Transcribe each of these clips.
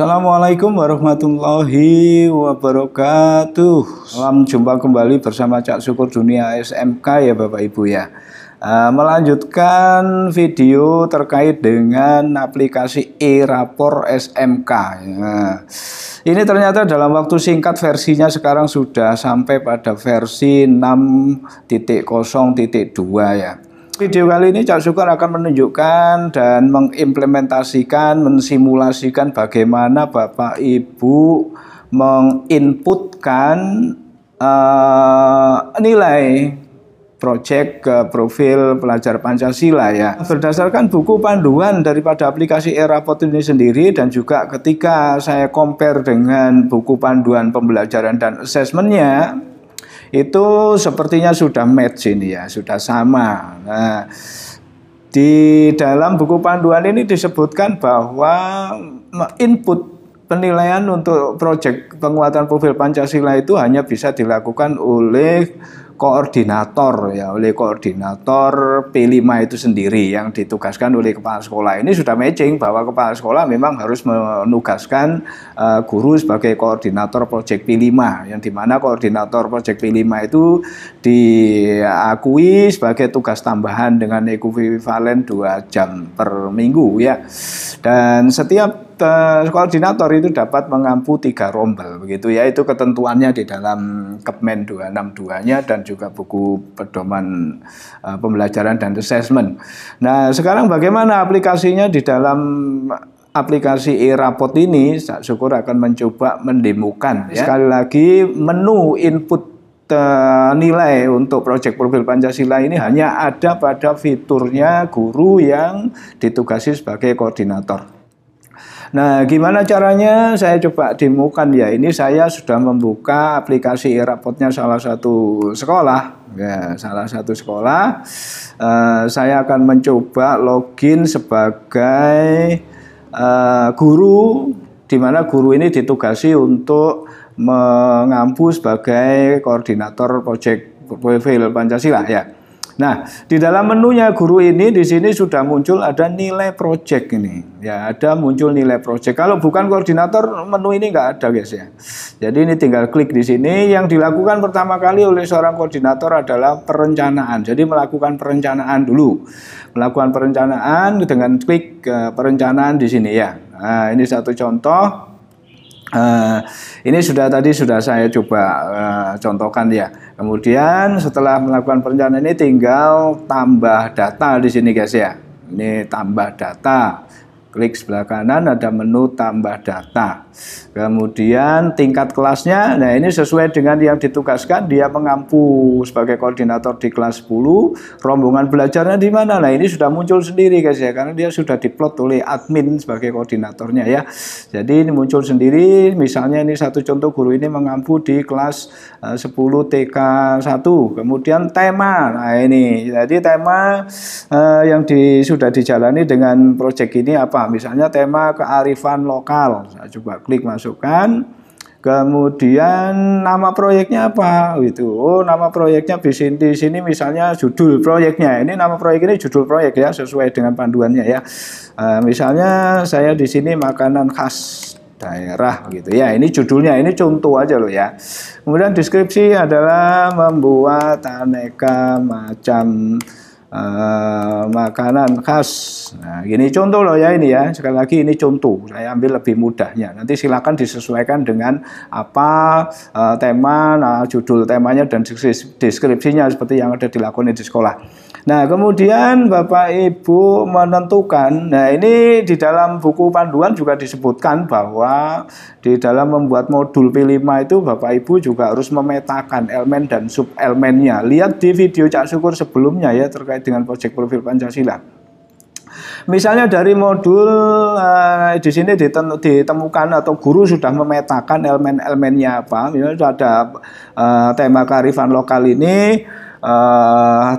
Assalamualaikum warahmatullahi wabarakatuh. Salam jumpa kembali bersama Cak Syukur Dunia SMK ya Bapak Ibu ya. Melanjutkan video terkait dengan aplikasi e-rapor SMK. Ini ternyata dalam waktu singkat versinya sekarang sudah sampai pada versi 6.0.2 ya. Video kali ini Cak Syukur akan menunjukkan dan mengimplementasikan, mensimulasikan bagaimana Bapak Ibu menginputkan nilai proyek ke profil pelajar Pancasila ya. Berdasarkan buku panduan daripada aplikasi e-rapor ini sendiri dan juga ketika saya compare dengan buku panduan pembelajaran dan asesmennya, itu sepertinya sudah match ini ya, sudah sama. Nah, di dalam buku panduan ini disebutkan bahwa input penilaian untuk proyek penguatan profil Pancasila itu hanya bisa dilakukan oleh koordinator ya, oleh koordinator P5 itu sendiri yang ditugaskan oleh kepala sekolah. Ini sudah matching bahwa kepala sekolah memang harus menugaskan guru sebagai koordinator proyek P5, yang dimana koordinator proyek P5 itu diakui sebagai tugas tambahan dengan ekuivalen 2 jam per minggu ya. Dan setiap koordinator itu dapat mengampu 3 rombel begitu ya, itu ketentuannya di dalam Kepmen 262-nya dan juga buku pedoman pembelajaran dan asesmen. Nah, sekarang bagaimana aplikasinya di dalam aplikasi e-rapor ini? Cak Syukur akan mencoba mendemokan ya. Sekali lagi, menu input nilai untuk proyek profil Pancasila ini hanya ada pada fiturnya guru yang ditugasi sebagai koordinator. Nah, gimana caranya? Saya coba demokan ya. Ini saya sudah membuka aplikasi e-raportnya salah satu sekolah. Ya, salah satu sekolah. Saya akan mencoba login sebagai guru, di mana guru ini ditugasi untuk mengampu sebagai koordinator proyek profil Pancasila ya. Nah, di dalam menunya guru ini di sini sudah muncul ada nilai proyek ini. Ya, ada muncul nilai proyek. Kalau bukan koordinator, menu ini nggak ada guys ya. Jadi ini tinggal klik di sini. Yang dilakukan pertama kali oleh seorang koordinator adalah perencanaan. Jadi melakukan perencanaan dulu. Melakukan perencanaan dengan klik perencanaan di sini ya. Nah, ini satu contoh. Ini tadi sudah saya coba contohkan ya. Kemudian setelah melakukan perencanaan ini tinggal tambah data di sini guys ya. Ini tambah data. Klik sebelah kanan ada menu tambah data. Kemudian tingkat kelasnya, nah ini sesuai dengan yang ditugaskan, dia mengampu sebagai koordinator di kelas 10. Rombongan belajarnya di mana? Nah ini sudah muncul sendiri guys ya, karena dia sudah diplot oleh admin sebagai koordinatornya ya. Jadi ini muncul sendiri, misalnya ini satu contoh guru ini mengampu di kelas 10 TK 1. Kemudian tema, nah ini, jadi tema yang sudah dijalani dengan proyek ini apa? Misalnya tema kearifan lokal. Saya coba klik masukkan. Kemudian nama proyeknya apa? Gitu. Oh, nama proyeknya di sini misalnya judul proyeknya. Ini nama proyek ini judul proyek ya, sesuai dengan panduannya ya. Misalnya saya di sini makanan khas daerah gitu ya. Ini judulnya, ini contoh aja loh ya. Kemudian deskripsi adalah membuat aneka macam makanan khas. Nah, gini contoh loh ya ini ya. Sekali lagi ini contoh. Saya ambil lebih mudahnya. Nanti silakan disesuaikan dengan apa tema, judul temanya dan deskripsinya seperti yang ada dilakukan di sekolah. Nah, kemudian Bapak Ibu menentukan. Nah, ini di dalam buku panduan juga disebutkan bahwa di dalam membuat modul P5 itu Bapak Ibu juga harus memetakan elemen dan sub elemennya. Lihat di video Cak Syukur sebelumnya ya terkait dengan proyek profil Pancasila. Misalnya dari modul di sini ditemukan atau guru sudah memetakan elemen-elemennya apa. Misalnya ada tema kearifan lokal ini,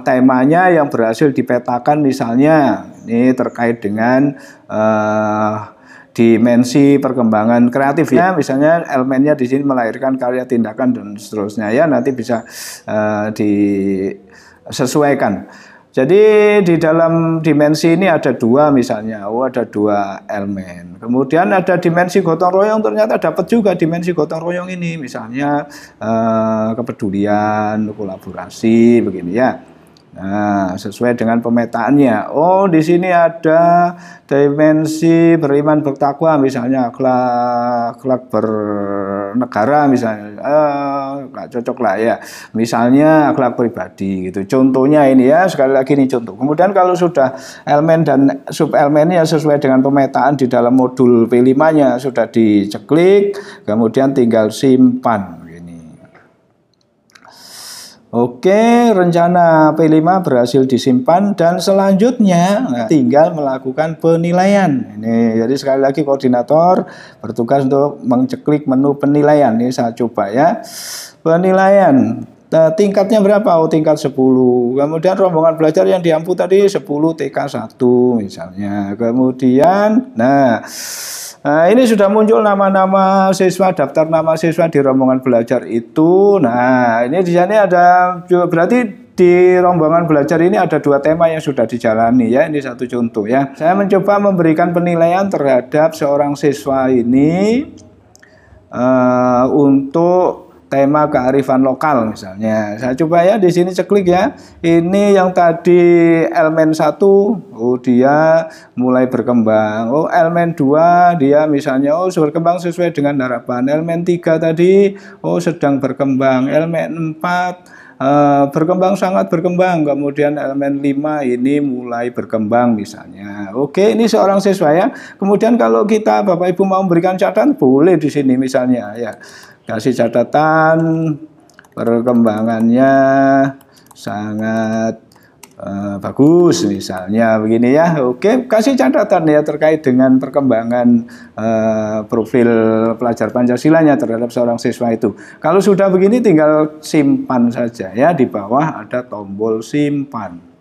temanya yang berhasil dipetakan misalnya ini terkait dengan dimensi perkembangan kreatif ya, misalnya elemennya di sini melahirkan karya, tindakan dan seterusnya ya, nanti bisa disesuaikan. Jadi di dalam dimensi ini ada dua misalnya, ada dua elemen. Kemudian ada dimensi gotong royong, ternyata dapat juga dimensi gotong royong ini, misalnya kepedulian, kolaborasi, begini ya. Nah, sesuai dengan pemetaannya. Oh, di sini ada dimensi beriman bertakwa, misalnya akhlak bernegara, misalnya, nggak cocok lah ya. Misalnya akhlak pribadi, gitu. Contohnya ini ya, sekali lagi ini contoh. Kemudian kalau sudah elemen dan subelemennya sesuai dengan pemetaan di dalam modul P5-nya sudah diceklik, kemudian tinggal simpan. Oke, rencana P5 berhasil disimpan dan selanjutnya tinggal melakukan penilaian. Ini jadi sekali lagi koordinator bertugas untuk menceklik menu penilaian. Ini saya coba ya. Penilaian. Tingkatnya berapa? Oh, tingkat 10. Kemudian rombongan belajar yang diampu tadi 10 TK1 misalnya. Kemudian ini sudah muncul nama-nama siswa, daftar nama siswa di rombongan belajar itu. Nah, ini di sini ada, berarti di rombongan belajar ini ada dua tema yang sudah dijalani ya. Ini satu contoh ya. Saya mencoba memberikan penilaian terhadap seorang siswa ini untuk tema kearifan lokal misalnya. Saya coba ya di sini ceklik ya. Ini yang tadi elemen 1, oh dia mulai berkembang. Oh elemen 2 dia misalnya berkembang sesuai dengan harapan. Elemen 3 tadi sedang berkembang. Elemen 4 berkembang, sangat berkembang. Kemudian elemen 5 ini mulai berkembang misalnya. Oke, ini seorang siswa ya. Kemudian kalau kita Bapak Ibu mau memberikan catatan boleh di sini misalnya ya. Kasih catatan perkembangannya sangat bagus misalnya begini ya. Oke, kasih catatan ya terkait dengan perkembangan profil pelajar Pancasilanya terhadap seorang siswa itu. Kalau sudah begini tinggal simpan saja ya, di bawah ada tombol simpan.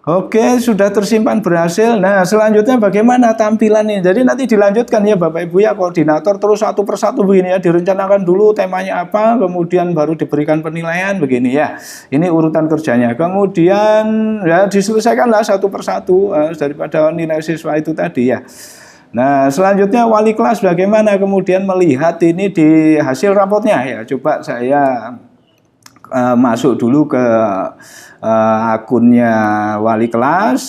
Oke, sudah tersimpan berhasil. Nah, selanjutnya bagaimana tampilannya? Jadi nanti dilanjutkan ya Bapak Ibu ya, koordinator terus satu persatu begini ya, direncanakan dulu temanya apa, kemudian baru diberikan penilaian begini ya. Ini urutan kerjanya. Kemudian ya diselesaikanlah satu persatu daripada nilai siswa itu tadi ya. Nah, selanjutnya wali kelas bagaimana kemudian melihat ini di hasil rapotnya ya. Coba saya masuk dulu ke akunnya wali kelas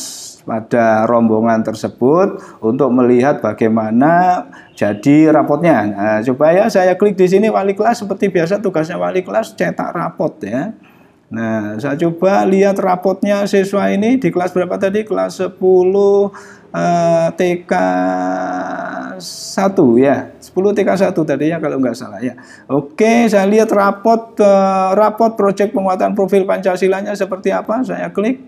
pada rombongan tersebut untuk melihat bagaimana jadi rapotnya. Nah, coba ya saya klik di sini wali kelas, seperti biasa tugasnya wali kelas cetak rapot ya. Nah, saya coba lihat rapotnya siswa ini di kelas berapa tadi? Kelas 10 TK 1 ya. 10 TK1 tadi ya kalau nggak salah ya. Oke, saya lihat rapot proyek penguatan profil Pancasilanya seperti apa. Saya klik.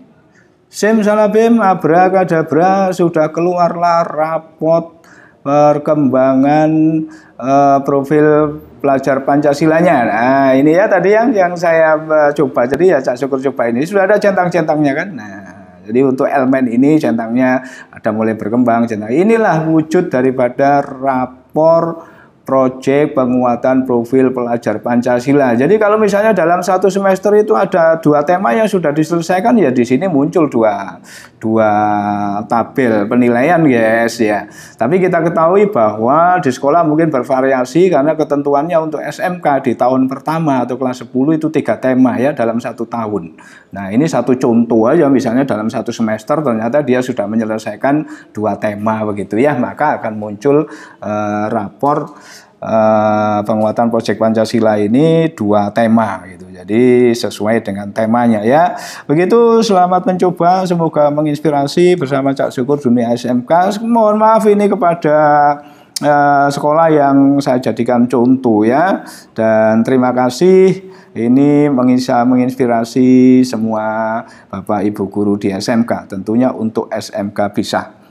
Simsalabim, abrakadabra, sudah keluarlah rapot perkembangan profil pelajar Pancasilanya. Nah, ini ya tadi yang saya coba. Jadi ya Cak Syukur coba ini sudah ada centang-centangnya kan. Nah, jadi untuk elemen ini centangnya ada mulai berkembang. Centang. Inilah wujud daripada rapor proyek penguatan profil pelajar Pancasila. Jadi kalau misalnya dalam satu semester itu ada dua tema yang sudah diselesaikan, ya di sini muncul dua tabel penilaian, guys ya. Tapi kita ketahui bahwa di sekolah mungkin bervariasi karena ketentuannya untuk SMK di tahun pertama atau kelas 10 itu 3 tema ya dalam satu tahun. Nah, ini satu contoh aja, misalnya dalam satu semester ternyata dia sudah menyelesaikan 2 tema begitu ya, maka akan muncul rapor penguatan proyek Pancasila ini 2 tema gitu. Jadi sesuai dengan temanya ya. Begitu, selamat mencoba, semoga menginspirasi bersama Cak Syukur dunia SMK. Mohon maaf ini kepada sekolah yang saya jadikan contoh ya. Dan terima kasih, ini bisa menginspirasi semua Bapak Ibu guru di SMK, tentunya untuk SMK bisa.